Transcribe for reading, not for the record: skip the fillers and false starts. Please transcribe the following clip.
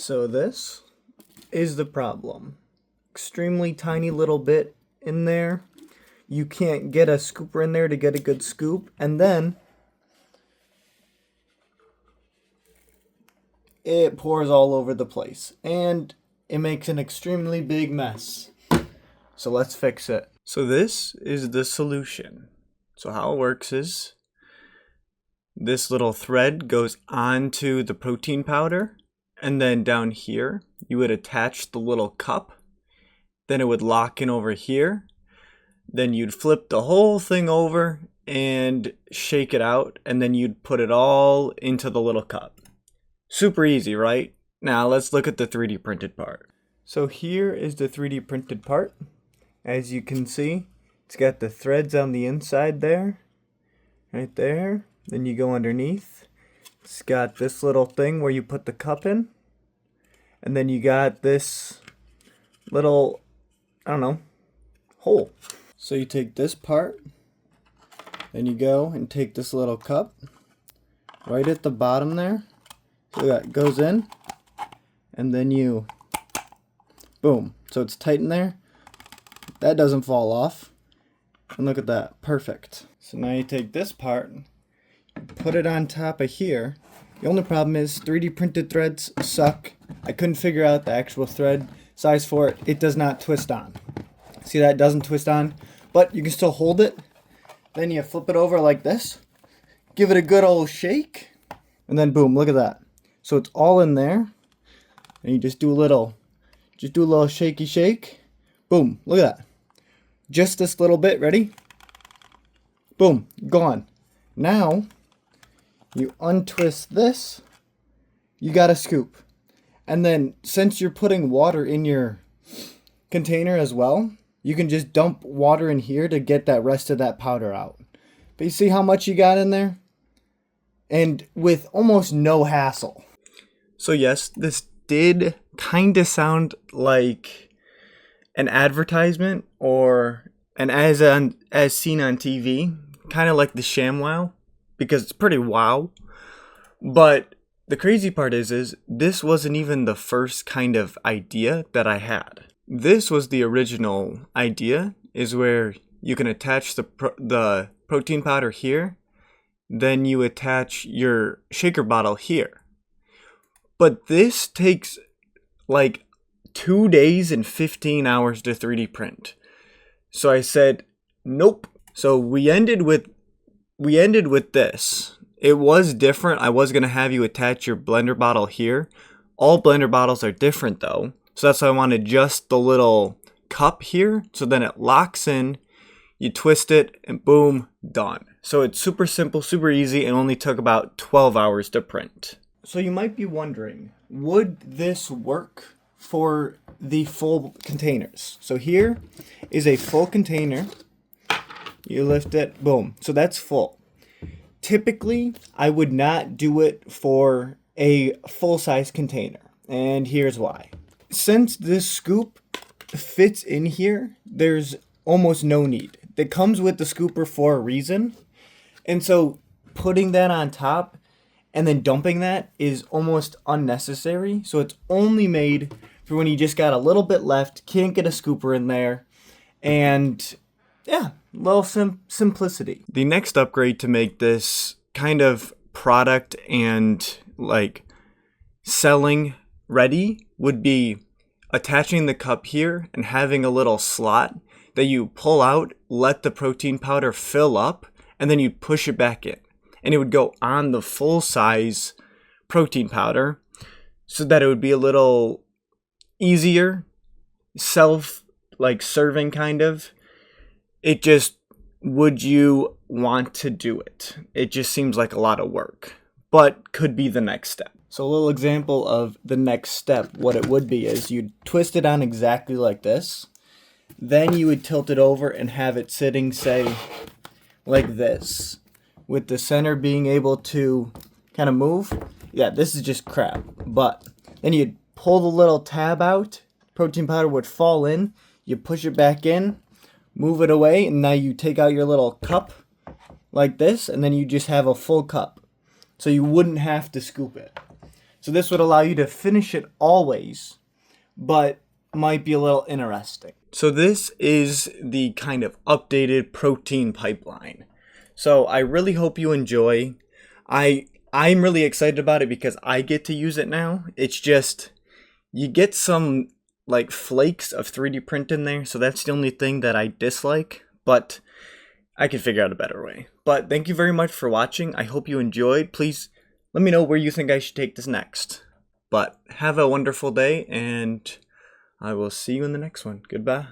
So this is the problem. Extremely tiny little bit in there. You can't get a scooper in there to get a good scoop. And then it pours all over the place. And it makes an extremely big mess. So let's fix it. So this is the solution. So how it works is this little thread goes onto the protein powder. And then down here, you would attach the little cup. Then it would lock in over here. Then you'd flip the whole thing over and shake it out. And then you'd put it all into the little cup. Super easy, right? Now let's look at the 3D printed part. So here is the 3D printed part. As you can see, it's got the threads on the inside there. Right there. Then you go underneath. It's got this little thing where you put the cup in. And then you got this little, hole. So you take this part. Then you go and take this little cup. Right at the bottom there. So that goes in. And then you, boom. So it's tight in there. That doesn't fall off. And look at that. Perfect. So now you take this part. Put it on top of here. The only problem is 3D printed threads suck. I couldn't figure out the actual thread size for it. It does not twist on. See that? It doesn't twist on. But you can still hold it. Then you flip it over like this. Give it a good old shake. And then boom, look at that. So it's all in there. And you just do a little shaky shake. Boom, look at that. Just this little bit, ready? Boom, gone. Now, you untwist this, you got a scoop. And then, since you're putting water in your container as well, you can just dump water in here to get that rest of that powder out. But you see how much you got in there? And with almost no hassle. So yes, this did kind of sound like an advertisement or an as seen on TV, kind of like the ShamWow, because it's pretty wow. But the crazy part is this wasn't even the first kind of idea that I had. This was the original idea, is where you can attach the protein powder here, then you attach your shaker bottle here. But this takes like 2 days and 15 hours to 3D print. So I said, nope. So we ended with this. It was different. I was going to have you attach your blender bottle here. All blender bottles are different though. So that's why I wanted just the little cup here. So then it locks in, you twist it, and boom, done. So it's super simple, super easy, and only took about 12 hours to print. So you might be wondering, would this work for the full containers? So here is a full container. You lift it, boom. So that's full. Typically, I would not do it for a full-size container. And here's why. Since this scoop fits in here, there's almost no need. It comes with the scooper for a reason. And so putting that on top and then dumping that is almost unnecessary. So it's only made for when you just got a little bit left, can't get a scooper in there, and yeah, little simplicity. The next upgrade to make this kind of product and like selling ready would be attaching the cup here and having a little slot that you pull out, let the protein powder fill up, and then you push it back in. And it would go on the full size protein powder so that it would be a little easier, serving kind of. It just, would you want to do it? It just seems like a lot of work, but could be the next step. So a little example of the next step, what it would be is you'd twist it on exactly like this. Then you would tilt it over and have it sitting, say, like this, with the center being able to kind of move. Yeah, this is just crap. But then you'd pull the little tab out, protein powder would fall in, you push it back in, move it away, and now you take out your little cup like this, and then you just have a full cup. So you wouldn't have to scoop it. So this would allow you to finish it always, but might be a little interesting. So this is the kind of updated protein pipeline. So I really hope you enjoy. I'm really excited about it because I get to use it now. It's just you get some like flakes of 3D print in there, so that's the only thing that I dislike, but I can figure out a better way. But thank you very much for watching. I hope you enjoyed. Please let me know where you think I should take this next. But have a wonderful day, and I will see you in the next one. Goodbye.